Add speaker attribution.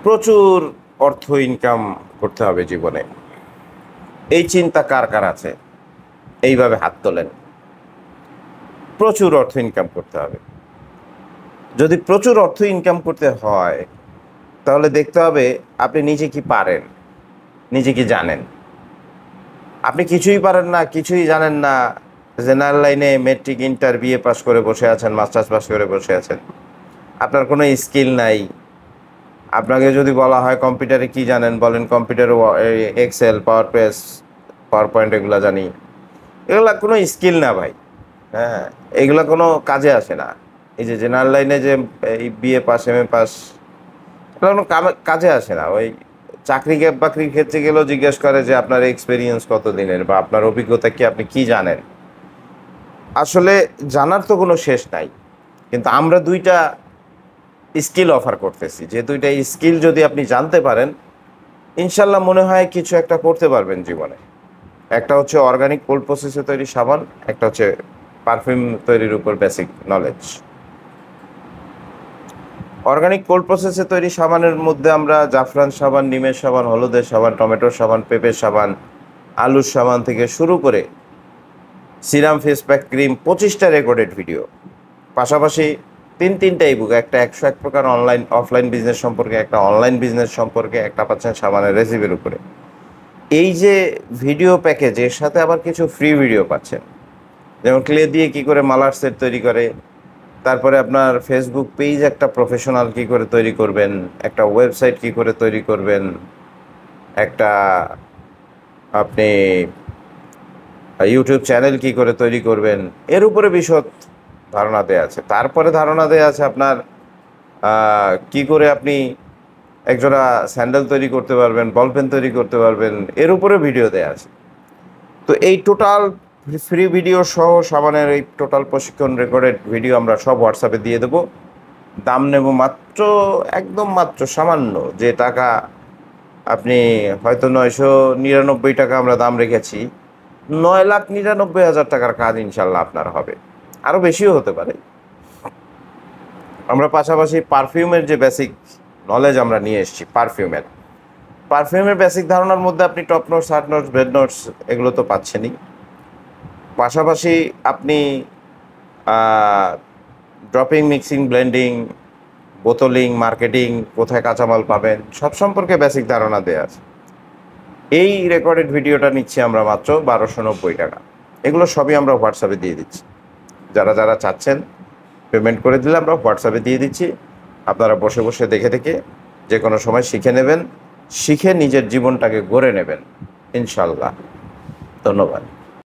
Speaker 1: প্রচুর অর্থ ইনকাম করতে হবে জীবনে, এই চিন্তা কার কার আছে? এইভাবে হাত তোলেন। প্রচুর অর্থ ইনকাম করতে হবে। যদি প্রচুর অর্থ ইনকাম করতে হয়, তাহলে দেখতে হবে আপনি নিজে কি পারেন, নিজে কি জানেন। আপনি কিছুই পারেন না, কিছুই জানেন না, জেনারেল লাইনে মেট্রিক ইন্টার বিএ পাস করে বসে আছেন, মাস্টার্স পাস করে বসে আছেন, আপনার কোনো স্কিল নাই। আপনাকে যদি বলা হয় কম্পিউটারে কি জানেন, বলেন কম্পিউটারে এক্সেল, পাওয়ার পয়েন্ট এগুলো জানি। এগুলা কোনো স্কিল না ভাই। হ্যাঁ, এগুলো কোনো কাজে আসে না। এই যে জেনারেল লাইনে যে এই BA pass M A pass, এগুলো কোনো কাজে আসে না। ওই চাকরি বাকরির ক্ষেত্রে গেলেও জিজ্ঞেস করে যে আপনার এক্সপিরিয়েন্স কত দিনের বা আপনার অভিজ্ঞতা কি, আপনি কি জানেন। আসলে জানার তো কোনো শেষ নাই, কিন্তু আমরা দুইটা স্কিল অফার করতেছি। যে দুইটা স্কিল যদি আপনি জানতে পারেন, ইনশাল্লাহ মনে হয় কিছু একটা করতে পারবেন জীবনে। একটা হচ্ছে অর্গানিক কোল্ড প্রসেসে তৈরি সাবান, একটা হচ্ছে পারফিউম তৈরির উপর বেসিক নলেজ। অর্গানিক কোল্ড প্রসেসে তৈরি সাবানের মধ্যে আমরা জাফরান সাবান, নিমের সাবান, হলুদের সাবান, টমেটোর সাবান, পেঁপের সাবান, আলুর সাবান থেকে শুরু করে সিরাম, ফেস প্যাক, ক্রিম, 25টা রেকর্ডেড ভিডিও, পাশাপাশি তিনটা ইবুক, একটা 101 প্রকার অনলাইন অফলাইন বিজনেস সম্পর্কে, একটা অনলাইন বিজনেস সম্পর্কে, একটা পাচ্ছেন সাবানের রেসিপির উপরে। এই যে ভিডিও প্যাকেজ, এর সাথে আবার কিছু ফ্রি ভিডিও পাচ্ছেন, যেমন ক্লে দিয়ে কি করে মালার সেট তৈরি করে, তারপরে আপনার ফেসবুক পেজ একটা প্রফেশনাল কি করে তৈরি করবেন, একটা ওয়েবসাইট কি করে তৈরি করবেন, একটা আপনি ইউটিউব চ্যানেল কি করে তৈরি করবেন, এর উপরে বিশদ ধারণা দেওয়া আছে। তারপরে ধারণা দেওয়া আছে আপনার কি করে আপনি একজোড়া স্যান্ডেল তৈরি করতে পারবেন, বলপেন তৈরি করতে পারবেন, এর উপরে ভিডিও দেওয়া আছে। তো এই টোটাল ফ্রি ভিডিও সহ সাবানের এই টোটাল প্রশিক্ষণ রেকর্ডেড ভিডিও আমরা সব হোয়াটসঅ্যাপে দিয়ে দেবো। দাম নেব মাত্র, একদম মাত্র সামান্য যে টাকা, আপনি হয়তো 999 টাকা আমরা দাম রেখেছি, 9,99,000 টাকার কাজ ইনশাল্লাহ আপনার হবে, আরও বেশিও হতে পারে। আমরা পাশাপাশি পারফিউমের যে বেসিক নলেজ আমরা নিয়ে এসেছি, পারফিউমের বেসিক ধারণার মধ্যে আপনি top notes, heart notes, base notes এগুলো তো পাচ্ছেনই। পাশাপাশি আপনি dropping, mixing, blending, bottling, marketing, কোথায় কাঁচামাল পাবেন, সব সম্পর্কে বেসিক ধারণা দেওয়া আছে। এই রেকর্ডেড ভিডিওটা নিচ্ছি আমরা মাত্র 1,290 টাকা। এগুলো সবই আমরা হোয়াটসঅ্যাপে দিয়ে দিচ্ছি। যারা যারা চাচ্ছেন পেমেন্ট করে দিলে আমরা হোয়াটসঅ্যাপে দিয়ে দিচ্ছি। আপনারা বসে বসে দেখে দেখে যে কোনো সময় শিখে নেবেন, শিখে নিজের জীবনটাকে গড়ে নেবেন ইনশাল্লাহ। ধন্যবাদ।